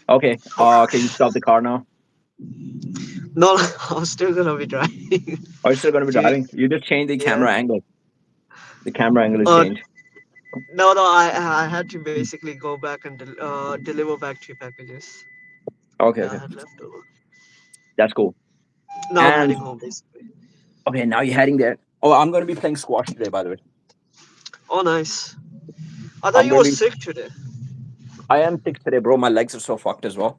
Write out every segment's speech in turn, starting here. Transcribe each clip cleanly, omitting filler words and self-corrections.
Okay. Can you stop the car now? No, I'm still gonna be driving. Are you still going to be to driving? You just changed the Yeah. camera angle. The camera angle is Uh, changed. no, I had to basically go back and deliver back 3 packages Okay, that I okay. had left over. That's cool. Now I'm And heading home basically. okay, now you're heading there. Oh, I'm going to be playing squash today, by the way. Oh, nice. I thought I'm you going were to be. sick today. I am sick today, bro. My legs are so fucked as well.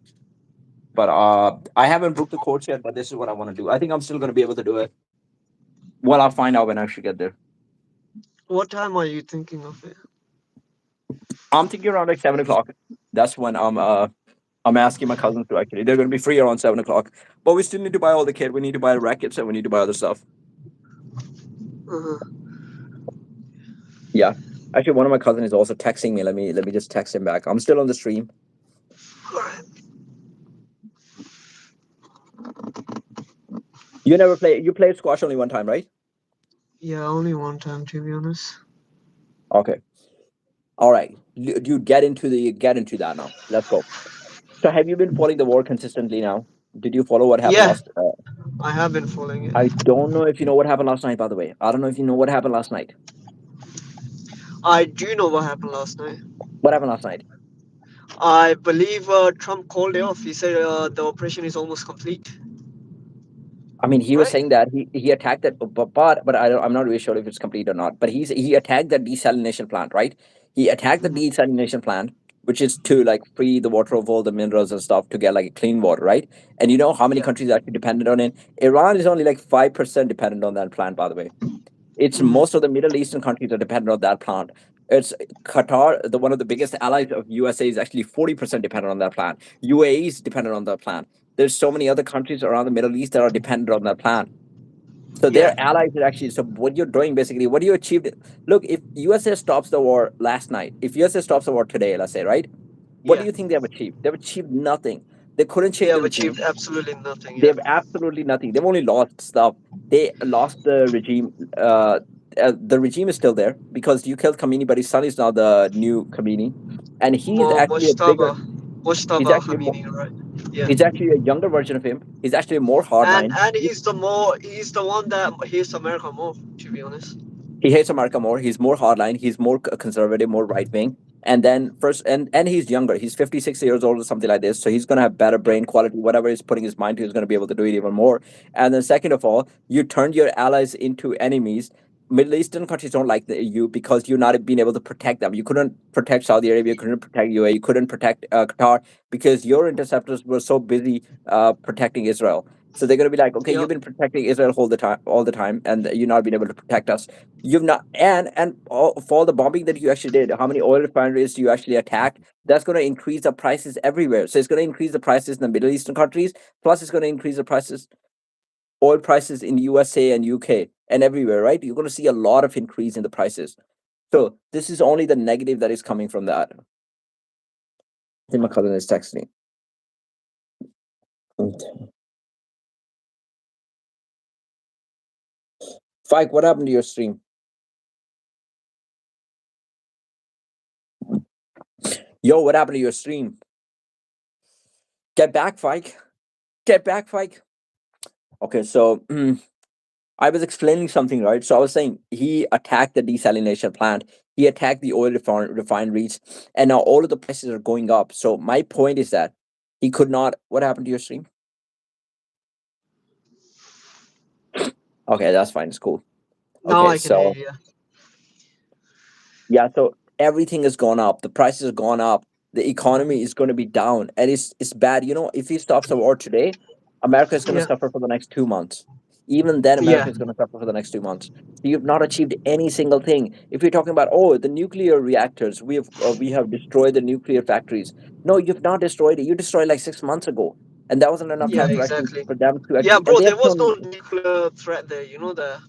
But I haven't booked the course yet. But this is what I want to do. I think I'm still going to be able to do it. Well, I'll find out when I actually get there. What time are you thinking of it? I'm thinking around like 7 o'clock. That's when I'm asking my cousins to actually. They're going to be free around 7 o'clock. But we still need to buy all the kit. We need to buy rackets and we need to buy other stuff. Uh-huh. Yeah. Actually, one of my cousins is also texting me. Let me just text him back. I'm still on the stream. Alright. You never play. You played squash only one time, right? Yeah, only one time to be honest. Okay. All right. Dude, get into that now. Let's go. So, have you been following the war consistently now? Did you follow what happened Yeah, last? I have been following it. I don't know if you know what happened last night. By the way, I don't know if you know what happened last night. I do know what happened last night. What happened last night? I believe Trump called it off. He said the operation is almost complete. I mean, he was Right? saying that he attacked that, but I'm not really sure if it's complete or not. But he attacked the desalination plant, right? He attacked the Mhm. desalination plant, which is to like free the water of all the minerals and stuff to get like clean water, right? And you know how many Yeah. countries are actually dependent on it? Iran is only like 5% dependent on that plant, by the way. It's Mhm. most of the Middle Eastern countries are dependent on that plant. It's Qatar, the one of the biggest allies of USA, is actually 40% dependent on that plant. UAE is dependent on that plant. There's so many other countries around the Middle East that are dependent on that plant. So Yeah. their allies are actually, so what you're doing basically, what you achieved. Look, if USA stops the war last night, if USA stops the war today, let's say, right? What do Yeah. you think they have achieved? They've achieved nothing. They couldn't They change the have achieved regime. absolutely nothing. They Yeah. have absolutely nothing. They've only lost stuff. They lost the regime. The regime is still there because you killed Khomeini, but his son is now the new Khomeini, and he's actually a Mojtaba. bigger. He's Mojtaba actually Khamenei, right? Yeah. he's actually a younger version of him. He's actually more hardline. And he's the one that hates America more, to be honest. He hates America more. He's more hardline. He's more conservative, more right wing. And then first, and he's younger. He's 56 years old or something like this. So he's gonna have better Yeah. brain quality. Whatever he's putting his mind to, he's gonna be able to do it even more. And then second of all, you turned your allies into enemies. Middle Eastern countries don't like you because you're not being able to protect them. You couldn't protect Saudi Arabia, you couldn't protect UAE, you couldn't protect Qatar because your interceptors were so busy protecting Israel. So they're gonna be like, okay, you've Yep. been protecting Israel all the time, and you're not being able to protect us. You've not, and all, for all the bombing that you actually did, how many oil refineries you actually attacked? That's going to increase the prices everywhere. So it's going to increase the prices in the Middle Eastern countries. Plus, it's going to increase the prices, oil prices in USA and UK and everywhere. Right? You're going to see a lot of increase in the prices. So this is only the negative that is coming from that. I think my cousin is texting. Fike, what happened to your stream? Yo, what happened to your stream? Get back, Fike. Get back, Fike. Okay, so I was explaining something, right? So I was saying he attacked the desalination plant, he attacked the oil refineries, and now all of the prices are going up. So my point is that he could not. What happened to your stream? Okay, that's fine. It's cool. Now Okay, I can hear so you. yeah, so everything has gone up. The prices have gone up. The economy is going to be down, and it's bad. You know, if he stops the war today, America is going to Yeah. suffer for the next 2 months. Even then, Yeah. America is going to suffer for the next 2 months. You've not achieved any single thing. If you're talking about the nuclear reactors, we have destroyed the nuclear factories. No, you've not destroyed it. You destroyed like 6 months ago, and that wasn't enough Yeah. time to actually Exactly. for them to Yeah, actually. And bro. they There have was shown no nuclear threat there. You know that.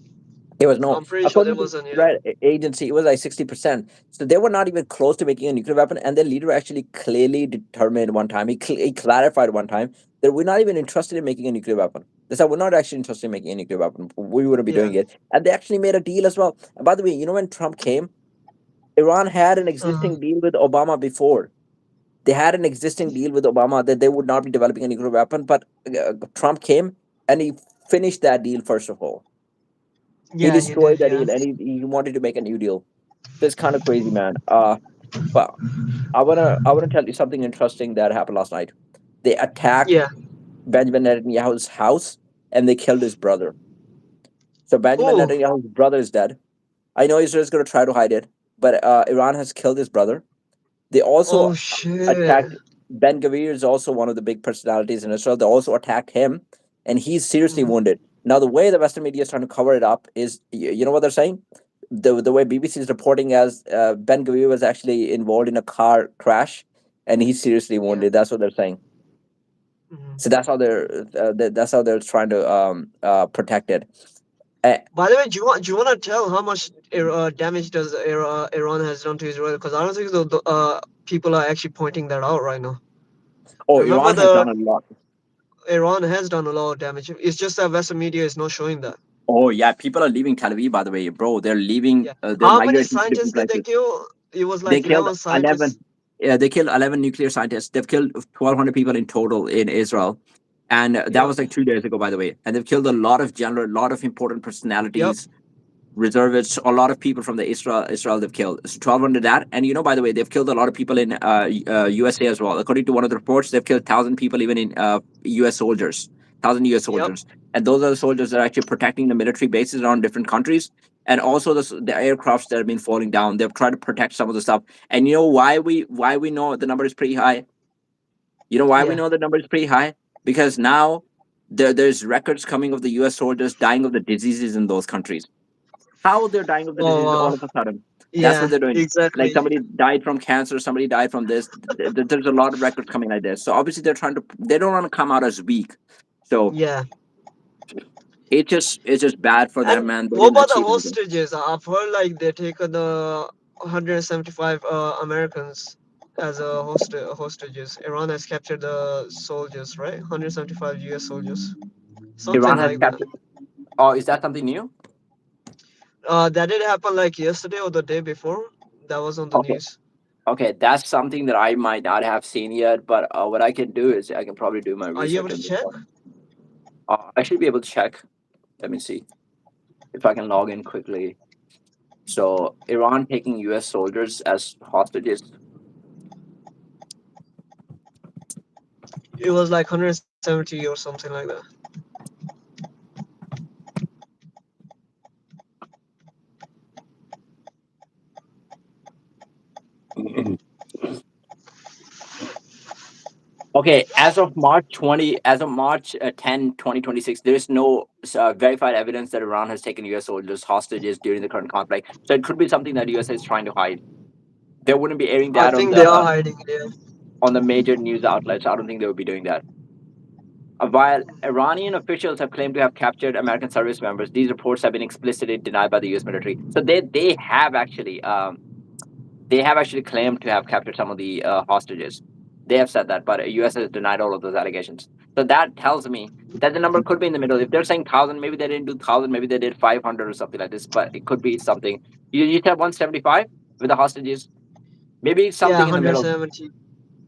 it was no, I'm pretty sure there according to the wasn't. Yeah. threat agency, it was like 60%. So they were not even close to making a nuclear weapon. And their leader actually clearly determined one time, he clarified one time that we're not even interested in making a nuclear weapon. They said, we're not actually interested in making a nuclear weapon. We wouldn't be Yeah. doing it. And they actually made a deal as well. And by the way, you know, when Trump came, Iran had an Uh-huh. existing deal with Obama before. They had an existing deal with Obama that they would not be developing a nuclear weapon, but Trump came and he finished that deal first of all. He Yeah, he destroyed did. that Yeah. deal and he wanted to make a new deal. So it's kind of crazy, man. But I wanna tell you something interesting that happened last night. They attacked Yeah. Benjamin Netanyahu's house and they killed his brother. So Benjamin Oh. Netanyahu's brother is dead. I know Israel's going to try to hide it, but Iran has killed his brother. They also Oh shit. attacked Ben Gavir is also one of the big personalities in Israel. They also attacked him, and he's seriously Mhm. wounded. Now, the way the Western media is trying to cover it up is, you know what they're saying? The way BBC is reporting as Ben Gavir was actually involved in a car crash, and he's seriously Yeah. wounded. That's what they're saying. Mhm. So that's how they're trying to protect it. Uh, By the way, do you want to tell how much damage does Iran has done to Israel? Because I don't think the people are actually pointing that out right now. oh, Remember, Iran has the done a lot. Iran has done a lot of damage. It's just that Western media is not showing that. Oh yeah, people are leaving Tel Aviv. By the way, bro, they're leaving. Yeah. They're How many migrating to scientists different did they places. kill? It was They like killed 11 11. scientists. Yeah, they killed 11 nuclear scientists. They've killed 1,200 people in total in Israel, and that Yep. was like 2 days ago, by the way. And they've killed a lot of general, a lot of important Yep. personalities, reservists, a lot of people from the Israel they've killed. So 1,200 that, and by the way, they've killed a lot of people in USA as well. According to one of the reports, they've killed 1,000 people even in US soldiers, 1,000 US Yep. soldiers, and those are the soldiers that are actually protecting the military bases around different countries. And also the aircrafts that have been falling down, they've tried to protect some of the stuff. And you know why we know the number is pretty high. You know why we Yeah. know the number is pretty high? Because now there's records coming of the US soldiers dying of the diseases in those countries. How they're dying of the Oh, disease all of a sudden. That's what yeah. they're doing. Like Exactly. somebody died from cancer, somebody died from this. There's a lot of records coming like this. So obviously they don't want to come out as weak. So Yeah. it's just bad for them, And man. They what didn't about the achieve anything. hostages? I've heard like they taken the 175 Americans as a hostages. Iran has captured the soldiers, right? 175 US soldiers, something Iran has like that. captured. Oh, is that something new? That did happen like yesterday or the day before. That was on the Okay. news. Okay, that's something that I might not have seen yet, but what I can do is I can probably do my Are you able research to on this check? one. I should be able to check. Let me see if I can log in quickly. So Iran taking U.S. soldiers as hostages. It was like 170 or something like that. Okay, as of March 10, 2026, there is no verified evidence that Iran has taken U.S. soldiers hostages during the current conflict. So it could be something that U.S. is trying to hide. They wouldn't be airing I that think they are hiding it. Yeah. on the major news outlets. I don't think they would be doing that. While Iranian officials have claimed to have captured American service members, these reports have been explicitly denied by the U.S. military. So they have actually claimed to have captured some of the hostages. They have said that, but U.S. has denied all of those allegations. So that tells me that the number could be in the middle. If they're saying 1,000, maybe they didn't do 1,000, maybe they did 500 or something like this. But it could be something. You said 175 with the hostages. Maybe it's Yeah, something in the middle. 170.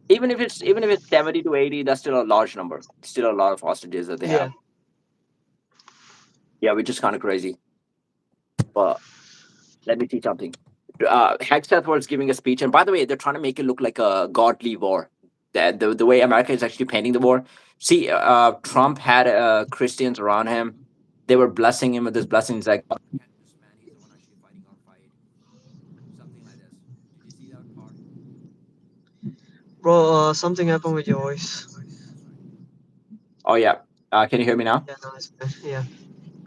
Even if it's 70 to 80, that's still a large number. Still a lot of hostages that they Yeah. have. Yeah, which is kind of crazy. But let me see something. Hegseth was giving a speech, and by the way, they're trying to make it look like a godly war. The way America is actually painting the war. See, Trump had Christians around him. They were blessing him with this blessings like, "Oh, look at this man, he's the one actually fighting our fight." Something like this. Did you see that part? Bro, something happened with your voice. Oh yeah. Can you hear me now? Yeah, no, it's fine. Yeah.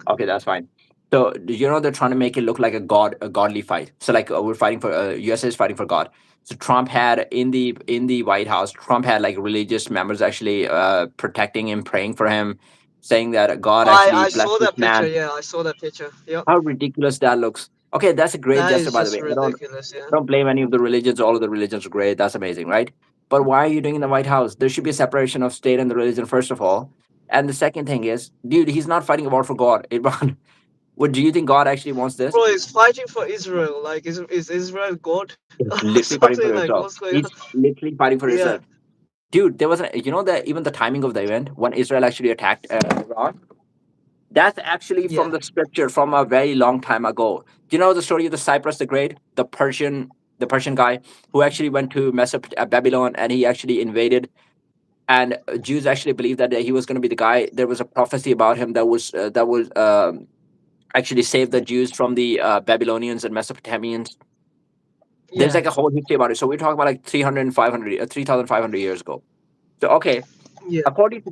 Okay, that's fine. So they're trying to make it look like a godly fight. So like we're fighting for USA is fighting for God. So Trump had in the White House, Trump had like religious members actually protecting him, praying for him, saying that God actually I blessed saw this that picture. man. Yeah, I saw that picture. Yep. How ridiculous that looks. Okay, that's a great That gesture, is by the just way. I don't ridiculous. Yeah. don't blame any of the religions. All of the religions are great. That's amazing, right? But why are you doing in the White House? There should be a separation of state and the religion, first of all. And the second thing is, dude, he's not fighting a war for God. Iran. What do you think God actually wants this? Bro, he's fighting for Israel. Like, is Israel God He's or literally fighting for something? Like, himself. what's going on? He's literally fighting for Yeah, himself. Dude, there was a, you know, that even the timing of the event when Israel actually attacked Iran, that's actually yeah, from the scripture from a very long time ago. Do you know the story of the Cyprus the Great, the Persian guy who actually went to Babylon, and he actually invaded, and Jews actually believed that he was going to be the guy. There was a prophecy about him that was actually save the Jews from the Babylonians and Mesopotamians. There's yeah, like a whole history about it. So we're talking about like 300 and 500, 3,500 years ago. So okay, yeah, according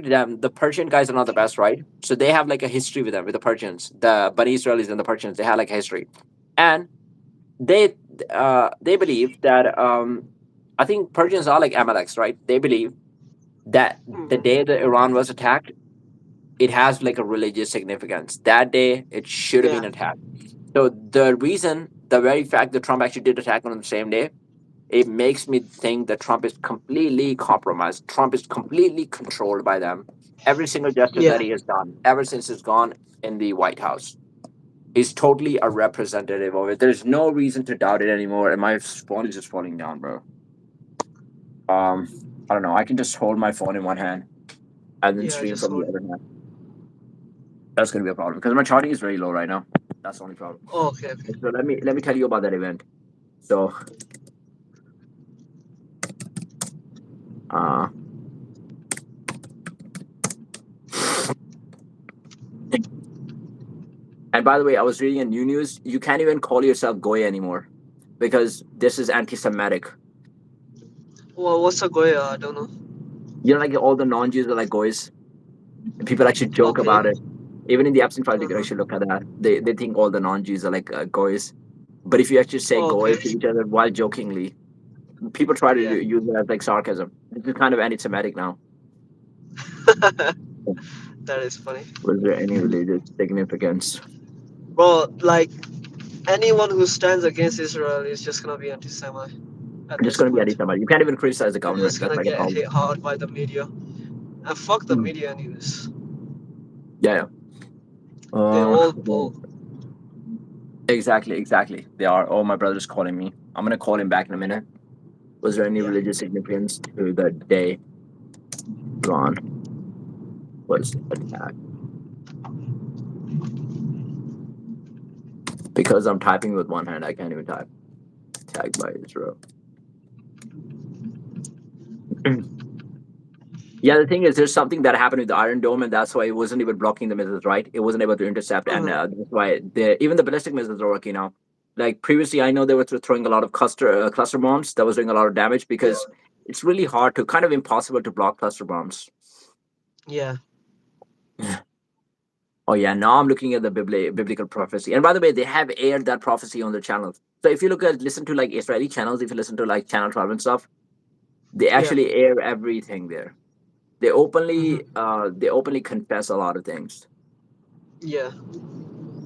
to them, the Persian guys are not the best, right? So they have like a history with them, with the Persians, the Bani Israelis and the Persians. They had like a history, and they they believe that I think Persians are like Amaleks, right? They believe that the hmm, day that Iran was attacked, it has like a religious significance. That day, it should have yeah, been attacked. So the reason, the very fact that Trump actually did attack on the same day, it makes me think that Trump is completely compromised. Trump is completely controlled by them. Every single gesture yeah. that he has done ever since he's gone in the White House, he's totally a representative of it. There's no reason to doubt it anymore. And my phone is just falling down, bro. Um, I don't know. I can just hold my phone in one hand and then Yeah, stream just from the hold. other hand. That's gonna be a problem because my charging is very low right now. That's the only problem. Oh, okay, okay. So let me tell you about that event. So uh and by the way, I was reading a new news. You can't even call yourself Goy anymore because this is anti-Semitic. Well, what's a Goya? I don't know. You know, like all the non-Jews are like Goys, and people actually joke Okay. about it. Even in the Epstein files, you can Uh-huh. actually look at that. They think all the non-Jews are like Goys, but if you actually say Oh, Goy okay. to each other while jokingly, people try to Yeah. use it as like sarcasm. This is kind of anti-Semitic now. That is funny. Was there any religious significance? Well, like anyone who stands against Israel is just gonna be anti-Semite at Just this going to be point. anti-Semitic. You can't even criticize the They're government. just That's gonna like a get problem. hit hard by the media. And fuck the Hmm. media anyways. Yeah, yeah. They're all Well, bull. exactly, exactly. They are. Oh, my brother's calling me. I'm gonna call him back in a minute. Was there any Yeah. religious significance to the day Iran was attacked? Because I'm typing with one hand, I can't even type. Attacked by Israel. Yeah, the thing is, there's something that happened with the Iron Dome, and that's why it wasn't even blocking the missiles, right? It wasn't able to intercept, and Uh-huh. that's why even the ballistic missiles are working now. Like previously, I know they were throwing a lot of cluster bombs that was doing a lot of damage Yeah. because it's really hard to, kind of impossible to block cluster bombs. Yeah. Oh yeah, now I'm looking at the biblical prophecy. And by the way, they have aired that prophecy on their channels. So if you listen to like Israeli channels, if you listen to like Channel 12 and stuff, they Yeah. actually air everything there. Mm-hmm. They openly confess a lot of things. Yeah.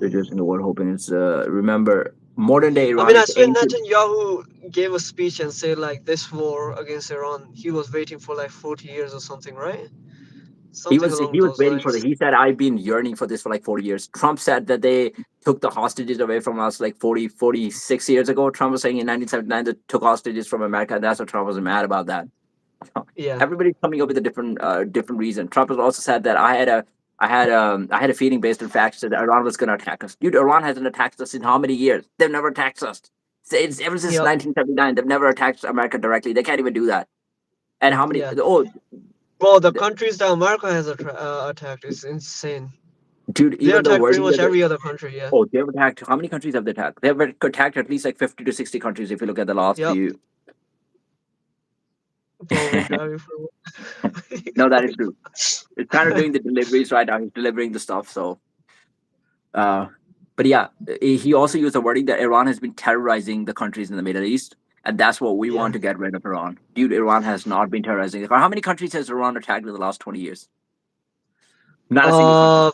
They're just in the world hoping it's remember modern day I Iran mean, I is swear ancient. Netanyahu gave a speech and said like this war against Iran, he was waiting for like 40 years or something, right? Something along He was those waiting for the lines. he said I've been yearning for this for like 40 years. Trump said that they took the hostages away from us like 46 years ago. Trump was saying in 1979 they took hostages from America. And that's what Trump was mad about that. Yeah. Everybody's coming up with a different reason. Trump has also said that I had a feeling based on facts that Iran was going to attack us. Dude, Iran hasn't attacked us in how many years? They've never attacked us. It's ever since Yep. 1979. They've never attacked America directly. They can't even do that. And how many? Yeah. Oh, Bro, the countries that America has attacked is insane. dude, They even the attack pretty wording much that every other country. Yeah. they've attacked. How many countries have they attacked? They've attacked at least like 50 to 60 countries. If you look at the last Yep. few. Bro, we're driving for. No, that is true. It's kind of doing the deliveries right now. He's delivering the stuff. So Uh, but yeah, he also used the wording that Iran has been terrorizing the countries in the Middle East, and that's what we Yeah. want to get rid of Iran. Dude, Iran has not been terrorizing. How many countries has Iran attacked in the last 20 years? Not a single country. Uh,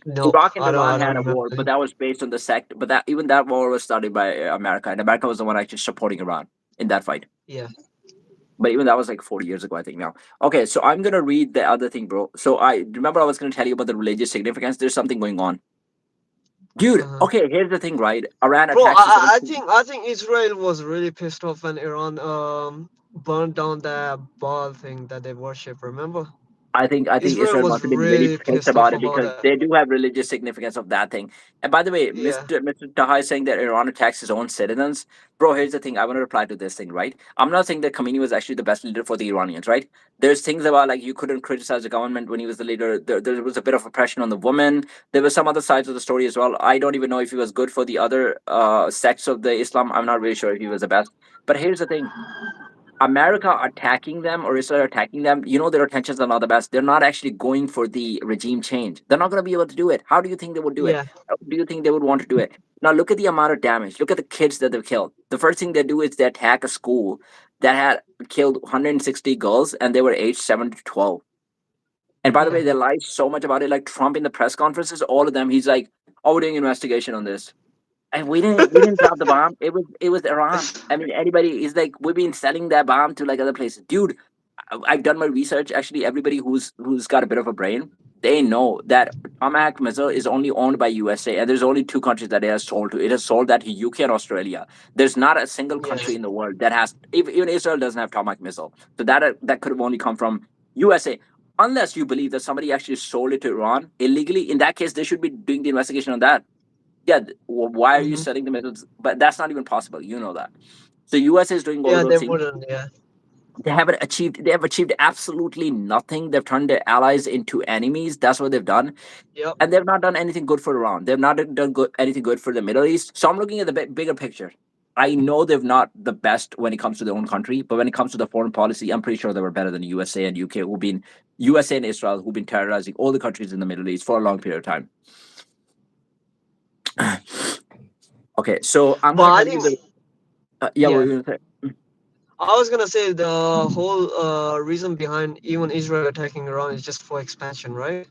nope. Iraq and I Iran don't had a remember war, but any. that was based on the sect. But that even that war was started by America, and America was the one actually supporting Iran in that fight. Yeah. But even that was like 40 years ago, I think now. Okay, so I'm gonna read the other thing, bro. So I remember I was gonna tell you about the religious significance. There's something going on. Dude, Uh-huh. okay, here's the thing, right? Iran Bro, attacks his own. I think Israel was really pissed off when Iran burned down that Baal thing that they worship. Remember? I think Israel Israel was must have been really really pissed pissed off about it about because that. they do have religious significance of that thing. And by the way, Yeah, Mr. Taha is saying that Iran attacks his own citizens. Bro, here's the thing. I want to reply to this thing, right? I'm not saying that Khomeini was actually the best leader for the Iranians, right? There's things about like you couldn't criticize the government when he was the leader. There was a bit of oppression on the woman. There were some other sides of the story as well. I don't even know if he was good for the other sects of the Islam. I'm not really sure if he was the best. But here's the thing. America attacking them or Israel attacking them, their intentions are not the best. They're not actually going for the regime change. They're not going to be able to do it. How do you think they would do it? yeah, How do you think they would want to do it? Now, look at the amount of damage. Look at the kids that they've killed. The first thing they do is they attack a school that had killed 160 girls and they were aged 7 to 12. And by the way, yeah. they lie so much about it. Like Trump in the press conferences, all of them, he's like, "Oh, we're doing investigation on this." And we didn't drop the bomb. It was Iran. I mean, anybody is like we've been selling that bomb to like other places, dude. I've done my research. Actually, everybody who's got a bit of a brain, they know that Tomahawk missile is only owned by USA, and there's only two countries that it has sold to. It has sold that to UK and Australia. There's not a single Yeah, country in the world that has. Even Israel doesn't have Tomahawk missile, so that could have only come from USA. Unless you believe that somebody actually sold it to Iran illegally, in that case, they should be doing the investigation on that. Yeah, why are you hmm, selling the missiles? But that's not even possible. You know that. So US is doing all of yeah. those They things. wouldn't. Yeah, They have achieved absolutely nothing. They've turned their allies into enemies. That's what they've done. yep. And they've not done anything good for Iran. They've not done anything good for the Middle East. So I'm looking at the bigger picture. I know they've not the best when it comes to their own country, but when it comes to the foreign policy, I'm pretty sure they were better than USA and UK, USA and Israel, who've been terrorizing all the countries in the Middle East for a long period of time. Okay, so I'm But gonna I tell you think, the yeah. What yeah, were you gonna say? I was gonna say the whole reason behind even Israel attacking Iran is just for expansion, right?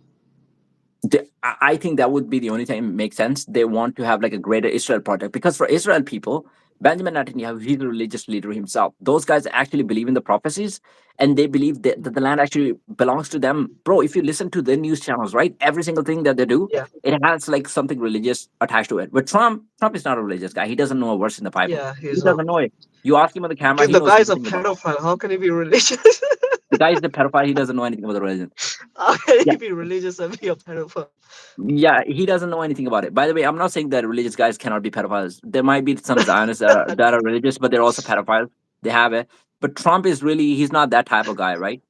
I think that would be the only time it makes sense. They want to have like a greater Israel project because for Israel people, Benjamin Netanyahu, he's a religious leader himself. Those guys actually believe in the prophecies and they believe that the land actually belongs to them. Bro, if you listen to the news channels, right? Every single thing that they do, Yeah, it has like something religious attached to it. But Trump is not a religious guy. He doesn't know a verse in the Bible. yeah. He He's not. doesn't know it. You ask him on the camera, Dude, he the knows guy's a nothing about it. pedophile. How can he be religious? The guy is the pedophile. He doesn't know anything about the religion. How can Yeah. he be religious and be a pedophile? Yeah, he doesn't know anything about it. By the way, I'm not saying that religious guys cannot be pedophiles. There might be some Zionists that are religious, but they're also pedophiles. They have it. But Trump is he's not that type of guy, right?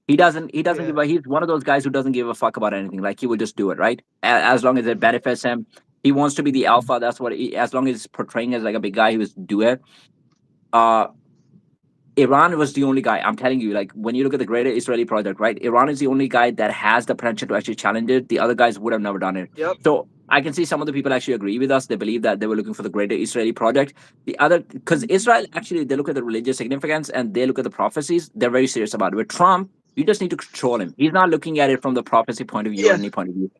He doesn't Yeah, give a he's one of those guys who doesn't give a fuck about anything. Like he will just do it, right? As long as it benefits him. He wants to be the alpha. That's as long as he's portraying as like a big guy, he was do it. Uh Iran was the only guy. I'm telling you, like when you look at the Greater Israeli Project, right? Iran is the only guy that has the potential to actually challenge it. The other guys would have never done it. yep. So I can see some of the people actually agree with us. They believe that they were looking for the Greater Israeli Project. The other, because Israel actually, they look at the religious significance and they look at the prophecies. They're very serious about it. With Trump, you just need to control him. He's not looking at it from the prophecy point of view or Yeah, any point of view.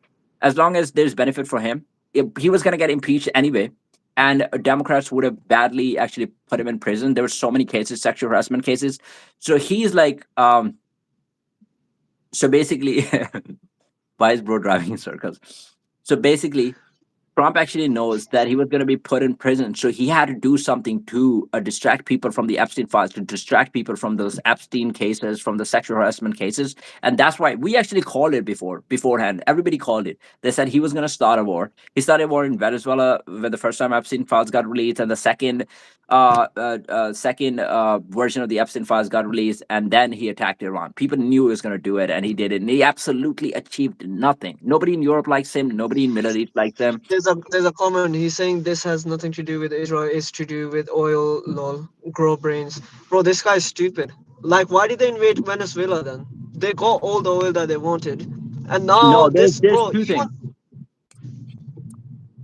As long as there's benefit for him, if he was going to get impeached anyway and Democrats would have badly actually put him in prison. There were so many cases, sexual harassment cases. So he's like, so basically, why is bro driving in circles? So basically, Trump actually knows that he was going to be put in prison. So he had to do something to distract people from the Epstein files, to distract people from those Epstein cases, from the sexual harassment cases. And that's why we actually called it beforehand. Everybody called it. They said he was going to start a war. He started a war in Venezuela when the first time Epstein files got released, and the second version of the Epstein files got released, and then he attacked Iran. People knew he was going to do it, and he did it. And he absolutely achieved nothing. Nobody in Europe likes him. Nobody in Middle East likes him. there's a comment. He's saying this has nothing to do with Israel. It's to do with oil. Lol. Grow brains, bro. This guy's stupid. Like, why did they invade Venezuela then? They got all the oil that they wanted, and now No, there's this, there's bro. two Even things.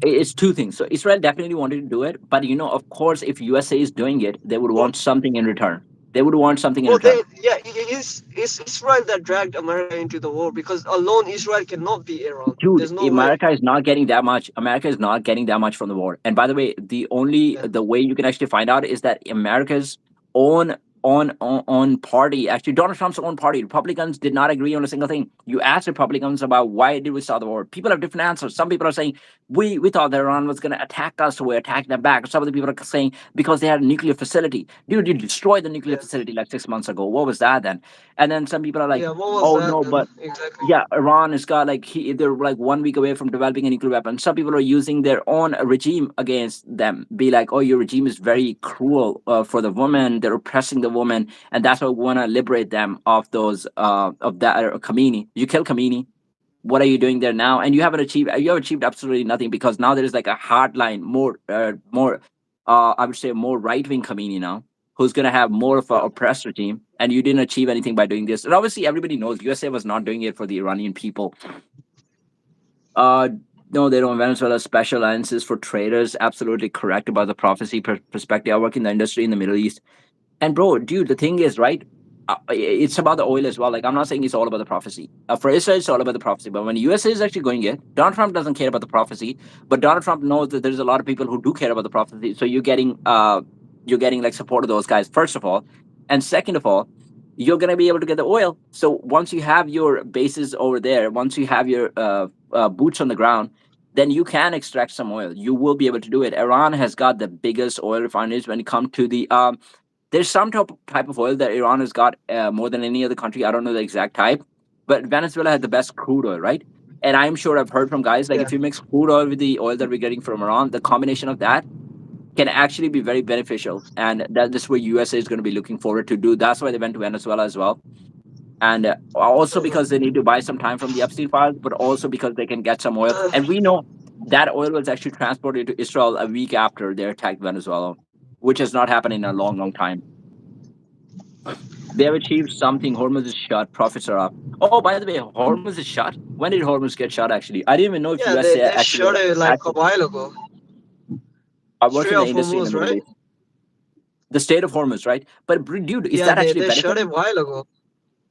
It's two things. So Israel definitely wanted to do it, but of course, if USA is doing it, they would bro, want something in return. They would want something in bro, return. it's Israel that dragged America into the war because alone Israel cannot beat Iran. Dude, There's no way. America is not getting that much. America is not getting that much from the war. And by the way, Yeah, the way you can actually find out is that America's own own party, actually Donald Trump's own party, Republicans did not agree on a single thing. You ask Republicans about why did we start the war, people have different answers. Some people are saying we thought that Iran was going to attack us, so we attacked them back. Some of the people are saying because they had a nuclear facility. Dude, you destroyed the nuclear Yeah. facility like 6 months ago. What was that then? And then some people are like, Yeah. What was oh that no, then? but Exactly. yeah, Iran has got like they're like 1 week away from developing a nuclear weapon. Some people are using their own regime against them, be like, oh, your regime is very cruel for the woman. They're oppressing the woman, and that's why we want to liberate them of those of that Khamenei. You kill Khamenei. What are you doing there now? And you have achieved absolutely nothing because now there is like a hardline, more I would say more right wing Khamenei now, who's going to have more of a Yeah. oppressed regime, and you didn't achieve anything by doing this. And obviously everybody knows USA was not doing it for the Iranian people. uh no, they don't. Venezuela special alliances for traders, absolutely correct about the prophecy perspective. I work in the industry in the Middle East. And bro, dude, the thing is, right? It's about the oil as well. Like, I'm not saying it's all about the prophecy. For Israel, it's all about the prophecy. But when USA is actually going it, Donald Trump doesn't care about the prophecy. But Donald Trump knows that there's a lot of people who do care about the prophecy. So you're getting like support of those guys first of all, and second of all, you're gonna be able to get the oil. So once you have your bases over there, once you have your boots on the ground, then you can extract some oil. You will be able to do it. Iran has got the biggest oil refineries when it comes to the there's some type of oil that Iran has got more than any other country. I don't know the exact type, but Venezuela has the best crude oil, right? And I'm sure I've heard from guys like Yeah. if you mix crude oil with the oil that we're getting from Iran, the combination of that can actually be very beneficial. And that is what USA is going to be looking forward to do. That's why they went to Venezuela as well. And also because they need to buy some time from the Epstein files, but also because they can get some oil. And we know that oil was actually transported to Israel a week after they attacked Venezuela, which has not happened in a long, long time. They have achieved something. Hormuz is shut. Profits are up. Oh, by the way, Hormuz is shut. When did Hormuz get shut? Actually, I didn't even know if Yeah. They USA they actually shot it like a actually. while ago. I work Strait in the of industry in the Hormuz, Middle right? East. The state of Hormuz, right? But dude, is Yeah. that actually They shot it benefiting? while ago.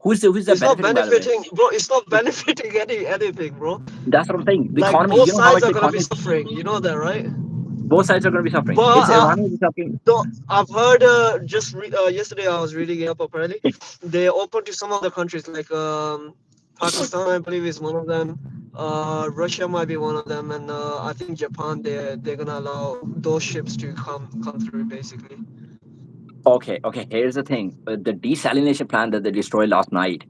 Who's that It's not benefiting? By the way, benefiting, bro. It's not benefiting anything, bro. that's what I'm saying. The Like economy. both You know how sides much are the gonna be economy. suffering. You know that, right? Both sides are going to be suffering. But It's Iranians suffering. though I've heard yesterday I was reading up apparently they open to some other countries like Pakistan I believe is one of them. Russia might be one of them, and I think Japan they're gonna allow those ships to come through basically. Okay, okay. Here's the thing: the desalination plant that they destroyed last night,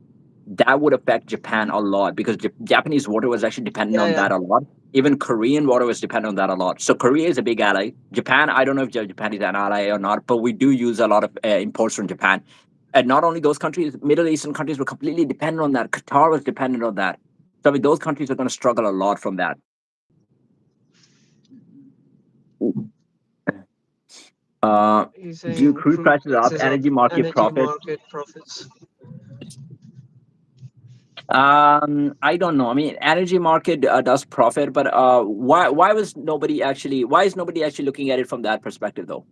that would affect Japan a lot because Japanese water was actually dependent Yeah, on yeah, that a lot. Even Korean water was dependent on that a lot. So Korea is a big ally. Japan, I don't know if Japan is an ally or not, but we do use a lot of imports from Japan. And not only those countries, Middle Eastern countries were completely dependent on that. Qatar was dependent on that. So I mean, those countries are going to struggle a lot from that. Uh, he's do saying crude crude prices up, prices up, energy market energy profit? market profits. I don't know. I mean, energy market does profit, but why is nobody actually looking at it from that perspective though?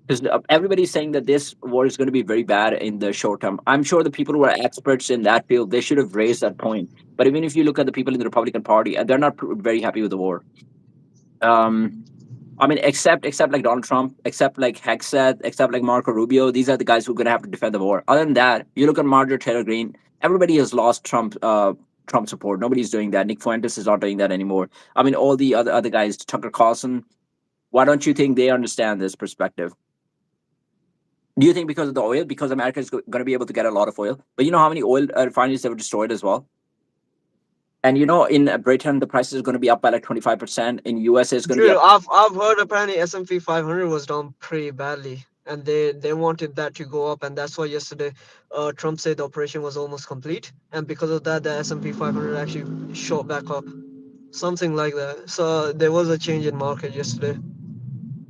Because everybody's saying that this war is going to be very bad in the short term. I'm sure the people who are experts in that field they should have raised that point. But even if you look at the people in the Republican Party, they're not very happy with the war. Um, I mean, except like Donald Trump, except like Hexet, except like Marco Rubio, these are the guys who are gonna have to defend the war. Other than that, you look at Marjorie Taylor Greene, everybody has lost Trump support. Nobody's doing that. Nick Fuentes is not doing that anymore. I mean, all the other guys, Tucker Carlson. Why don't you think they understand this perspective? Do you think because of the oil? Because America is going to be able to get a lot of oil, but you know how many oil refineries they were destroyed as well. And you know, in Britain, the price is going to be up by like 25%. In USA, it's going to be True, up. I've heard apparently S&P 500 was down pretty badly, and they wanted that to go up, and that's why yesterday, Trump said the operation was almost complete, and because of that, the S&P 500 actually shot back up, something like that. So there was a change in market yesterday.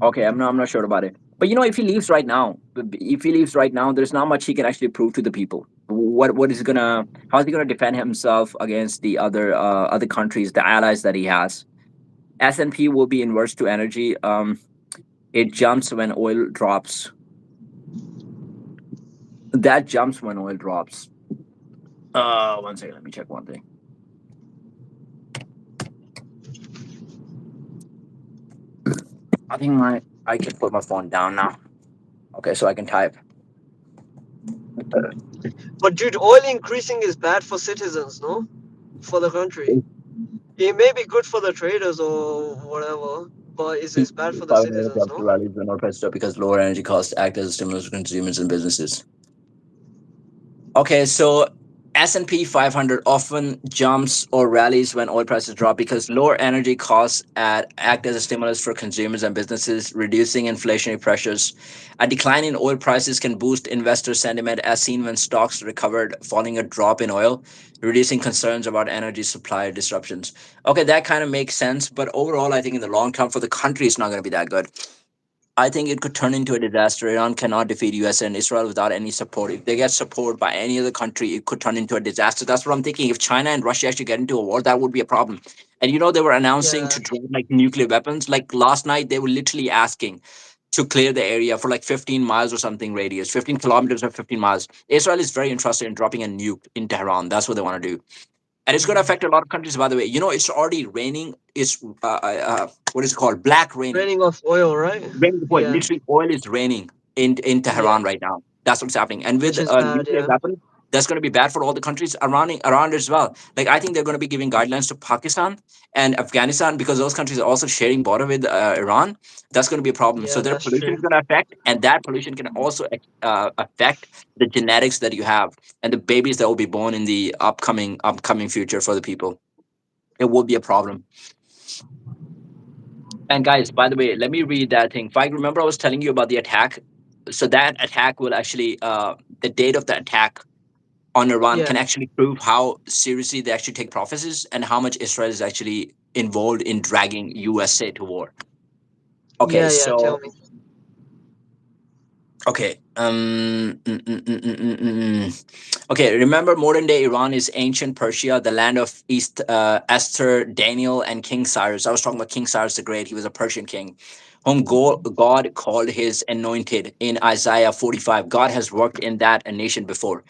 Okay, I'm not sure about it. But you know, if he leaves right now, there's not much he can actually prove to the people. What is he gonna? How is he gonna defend himself against the other countries, the allies that he has? S&P will be inverse to energy. It jumps when oil drops. That jumps when oil drops. One second. Let me check one thing. I think I can put my phone down now. Okay, so I can type. But dude, oil increasing is bad for citizens, no? For the country. It may be good for the traders or whatever, but it's bad for the citizens, no? Rallies when oil prices drop because lower energy costs act as a stimulus for consumers and businesses. Okay, so S&P 500 often jumps or rallies when oil prices drop because lower energy costs act as a stimulus for consumers and businesses, reducing inflationary pressures. A decline in oil prices can boost investor sentiment, as seen when stocks recovered following a drop in oil, reducing concerns about energy supply disruptions. Okay, that kind of makes sense, but overall, I think in the long term for the country, it's not going to be that good. I think it could turn into a disaster. Iran cannot defeat US and Israel without any support. If they get support by any other country, it could turn into a disaster. That's what I'm thinking. If China and Russia actually get into a war, that would be a problem. And they were announcing Yeah, to drop like nuclear weapons. Like last night, they were literally asking to clear the area for like 15 miles or something radius, 15 kilometers or 15 miles. Israel is very interested in dropping a nuke in Tehran. That's what they want to do. And it's going to mm. affect a lot of countries, by the way. It's already raining. It's what is it called? Black raining. Raining of oil, right? Raining point. Yeah, Literally, oil is raining in yeah, Tehran right now. That's what's happening. And with which is bad. nuclear Yeah, weapons, that's going to be bad for all the countries around as well. Like I think they're going to be giving guidelines to Pakistan and Afghanistan because those countries are also sharing border with Iran. That's going to be a problem. So yeah, their that's pollution true. is going to affect, and that pollution can also affect the genetics that you have and the babies that will be born in the upcoming future for the people. It will be a problem. And guys, by the way, let me read that thing. If I remember, I was telling you about the attack. So that attack will actually, the date of the attack on Iran Yeah, can actually prove how seriously they actually take prophecies and how much Israel is actually involved in dragging USA to war. Okay, yeah, yeah. Tell so me. okay, okay. Remember, modern day Iran is ancient Persia, the land of East Esther, Daniel, and King Cyrus. I was talking about King Cyrus the Great. He was a Persian king, whom God called his anointed in Isaiah 45. God has worked in that a nation before.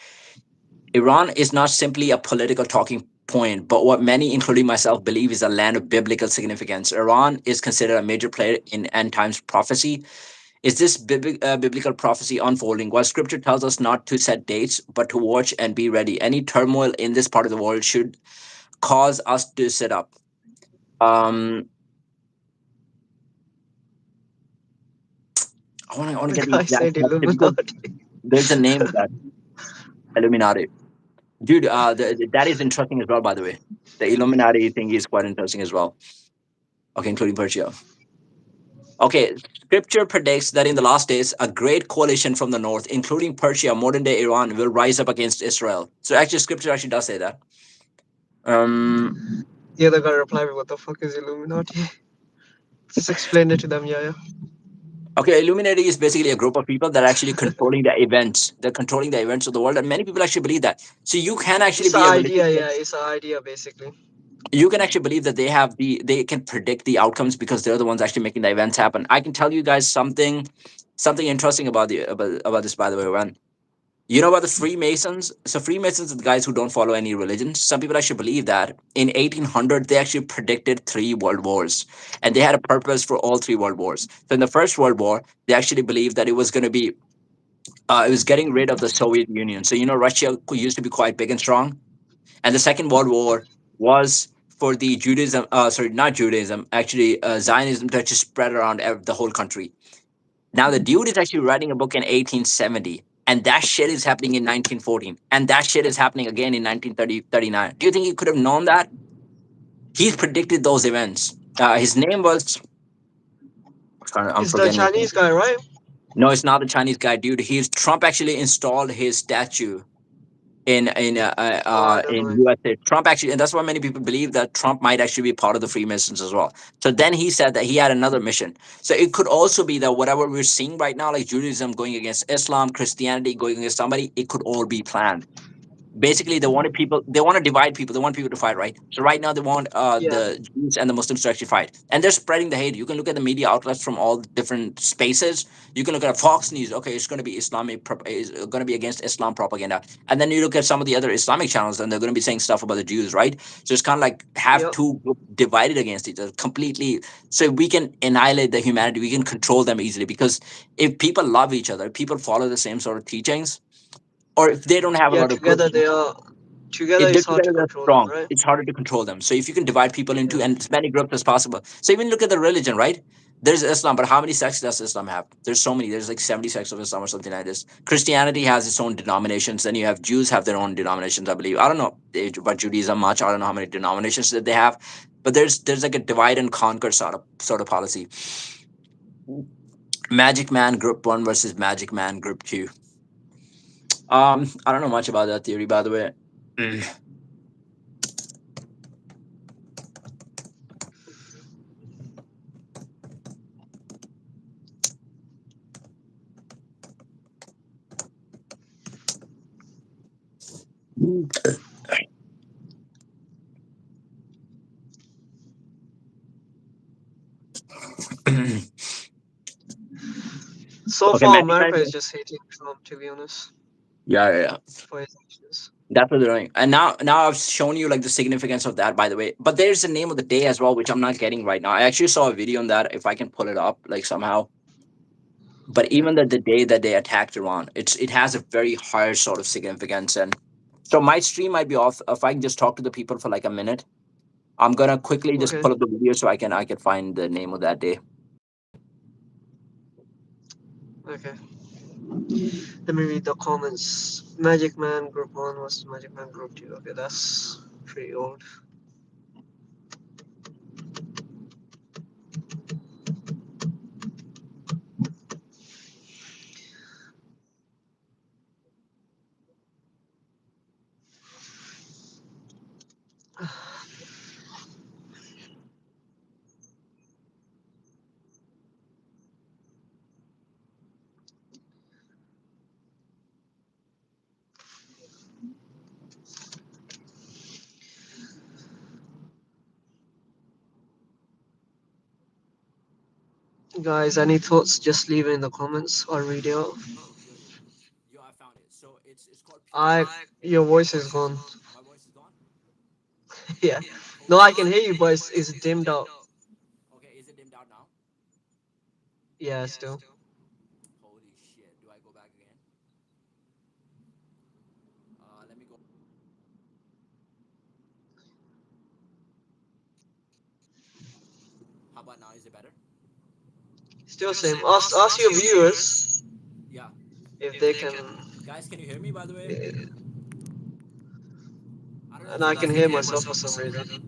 Iran is not simply a political talking point, but what many, including myself, believe is a land of biblical significance. Iran is considered a major player in end times prophecy. Is this biblical prophecy unfolding? While scripture tells us not to set dates, but to watch and be ready, any turmoil in this part of the world should cause us to sit up. Um, I want to The get the guy exact said prophecy because Illuminati. there's a name of that Illuminati. Dude, that is interesting as well, by the way. The Illuminati thing is quite interesting as well. Okay, including Persia. Okay, scripture predicts that in the last days, a great coalition from the north, including Persia, modern day Iran, will rise up against Israel. So actually, scripture actually does say that. Um, The other guy replied, "What the fuck is Illuminati?" Just explain it to them. Yeah, yeah. okay, Illuminati is basically a group of people that are actually controlling the events. They're controlling the events of the world, and many people actually believe that. So you can actually It's an be a religious. idea. Yeah, it's an idea basically. You can actually believe that they can predict the outcomes because they're the ones actually making the events happen. I can tell you guys something interesting about this, by the way. When you know about the Freemasons, so Freemasons are the guys who don't follow any religion. Some people actually believe that in 1800 they actually predicted three world wars, and they had a purpose for all three world wars. So in the First World War, they actually believed that it was going to be it was getting rid of the Soviet Union. So Russia used to be quite big and strong, and the Second World War was for the Judaism. Sorry, not Judaism. Actually, Zionism to just spread around the whole country. Now the dude is actually writing a book in 1870, and that shit is happening in 1914, and that shit is happening again in 1939. Do you think he could have known that? He's predicted those events. His name was I'm It's the forgetting his Chinese name. guy, right? No, it's not the Chinese guy, dude. He's Trump actually installed his statue Oh, I don't in know. USA. Trump actually, and that's why many people believe that Trump might actually be part of the Freemasons as well. So then he said that he had another mission. So it could also be that whatever we're seeing right now, like Judaism going against Islam, Christianity going against somebody, it could all be planned. Basically they want to divide people, they want people to fight, right? So right now they want Yeah, the Jews and the Muslims to actually fight, and they're spreading the hate. You can look at the media outlets from all different spaces. You can look at Fox News. Okay, it's going to be is going to be against Islam propaganda. And then you look at some of the other Islamic channels and they're going to be saying stuff about the Jews, right? So it's kind of like have yep, two groups divided against each other completely, so we can annihilate the humanity, we can control them easily. Because if people love each other, if people follow the same sort of teachings, or if they don't have a Yeah, lot of groups, together they are. Together if they're it's hard together, to they're control them, strong. right? It's harder to control them. So if you can divide people into Yeah. and as many groups as possible. So even look at the religion, right? There's Islam, but how many sects does Islam have? There's so many. There's like 70 sects of Islam or something like this. Christianity has its own denominations. Then you have Jews have their own denominations, I believe. I don't know about Judaism much. I don't know how many denominations that they have, but there's like a divide and conquer sort of policy. Magic Man Group One versus Magic Man Group Two. I don't know much about that theory, by the way. Mm. So Okay, far, Magic Man. America is just hating Trump, to be honest, Yeah. for his actions. That's what they're doing. And now I've shown you like the significance of that, by the way. But there's the name of the day as well, which I'm not getting right now. I actually saw a video on that if I can pull it up like somehow. But Yeah. even the day that they attacked Iran, it has a very high sort of significance. And so my stream might be off. If I can just talk to the people for like a minute, I'm gonna quickly just Okay. pull up the video so I can find the name of that day. Okay. Let me read the comments. Magic Man Group 1 was Magic Man Group 2. Okay, that's pretty old. Guys, any thoughts? Just leave it in the comments. I'll read it out. Oh, yo, I found it. So it's called I, Purim. your voice is gone. My voice is gone. Yeah. No, Holy I can shit. hear you, but it's dimmed out. Okay, is it dimmed out now? Yeah, still. Holy shit. Do I go back again? Let me go. How about now? Is it better? Still same. Ask your viewers Yeah. if they can. Guys, can you hear me by the way? I don't know And if you I guys can can hear hear me. myself for some reason.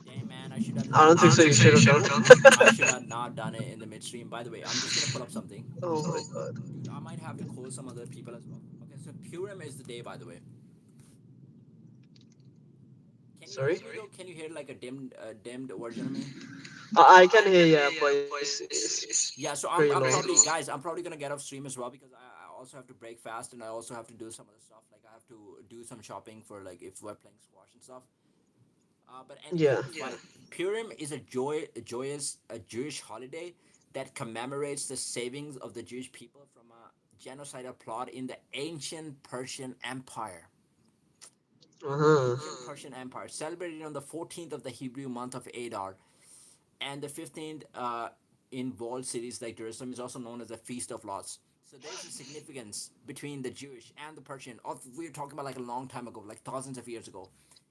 Damn man, I should have I not don't think done so. You it. should have done. I should have not done it in the midstream. By the way, I'm just gonna pull up something. Oh my god. Dude, I might have to call some other people as well. Okay, so Purim is the day, by the way. Can you hear Sorry? me though? Can you hear like a dimmed version of me? I can hear you, but it's Yeah, so pretty I'm low. probably guys, I'm probably gonna get off stream as well because I also have to break fast and I also have to do some other stuff. Like I have to do some shopping for like if we're playing squash and stuff. But Yeah. anywho, like Purim is a joyous, a Jewish holiday that commemorates the savings of the Jewish people from a genocidal plot in the ancient Persian Empire. Uh huh. Ancient Persian Empire, celebrated on the 14th of the Hebrew month of Adar, and the 15th in walled cities like Jerusalem is also known as the Feast of Lots. So there's a significance between the Jewish and the Persian. We're talking about like a long time ago, like thousands of years ago.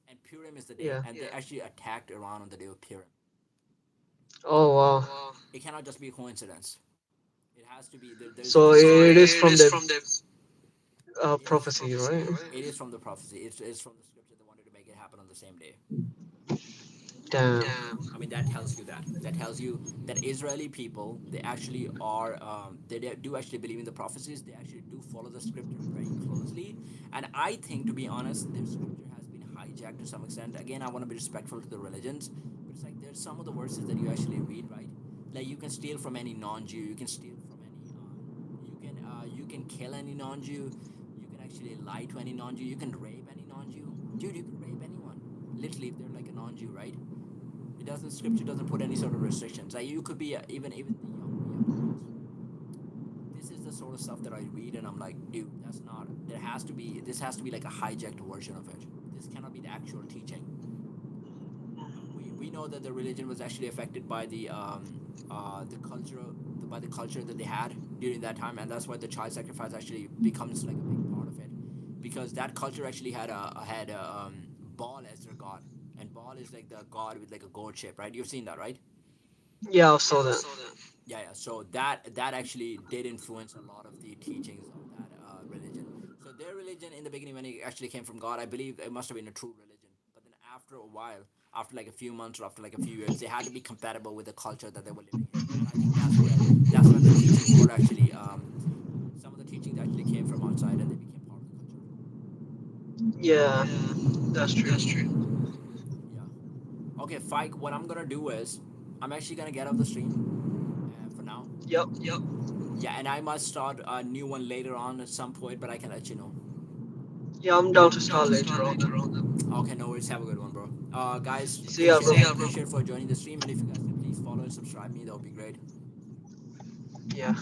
And Purim is the day, Yeah. and they actually attacked Iran on the day of Purim. Oh wow. It cannot just be a coincidence. It has to be. There's a So history. it is from the It is prophecy, right? it is from the prophecy. It's from the scripture. They wanted to make it happen on the same day. Damn. I mean, that tells you that. That tells you that Israeli people, they actually are, they do actually believe in the prophecies. They actually do follow the scripture very closely. And I think, to be honest, their scripture has been hijacked to some extent. Again, I want to be respectful to the religions, but it's like there's some of the verses that you actually read, right? Like you can steal from any non-Jew. You can steal from any. You can kill any non-Jew. You can actually lie to any non-Jew. You can rape any non-Jew. Dude, you can rape anyone. Literally, if they're like a non-Jew, right? It doesn't scripture doesn't put any sort of restrictions. Like you could be even the young ones. This is the sort of stuff that I read and I'm like, dude, that's not. This has to be like a hijacked version of it. This cannot be the actual teaching. We know that the religion was actually affected by the culture by the culture that they had during that time, and that's why the child sacrifice actually becomes like a big part of it, because that culture actually had Baal as their god, and Baal is like the god with like a goat shape, right? You've seen that, right? Yeah, I saw that. Yeah. So that actually did influence a lot of the teachings of that religion. So their religion in the beginning, when it actually came from God, I believe it must have been a true religion. But then after a while, after like a few months or after like a few years, they had to be compatible with the culture that they were living in. And I think that's when the teachings were actually some of the teachings actually came from outside and they became part of the culture. Yeah, that's true. Yeah. Okay, Fike. What I'm gonna do is I'm actually gonna get off the stream for now. Yep. Yeah, and I must start a new one later on at some point, but I can let you know. Yeah, I'm down to start later on then. Okay, no worries. Have a good one, bro. Guys, See ya, bro. appreciate for joining the stream, and if you guys can please follow and subscribe me, that would be great. Yeah.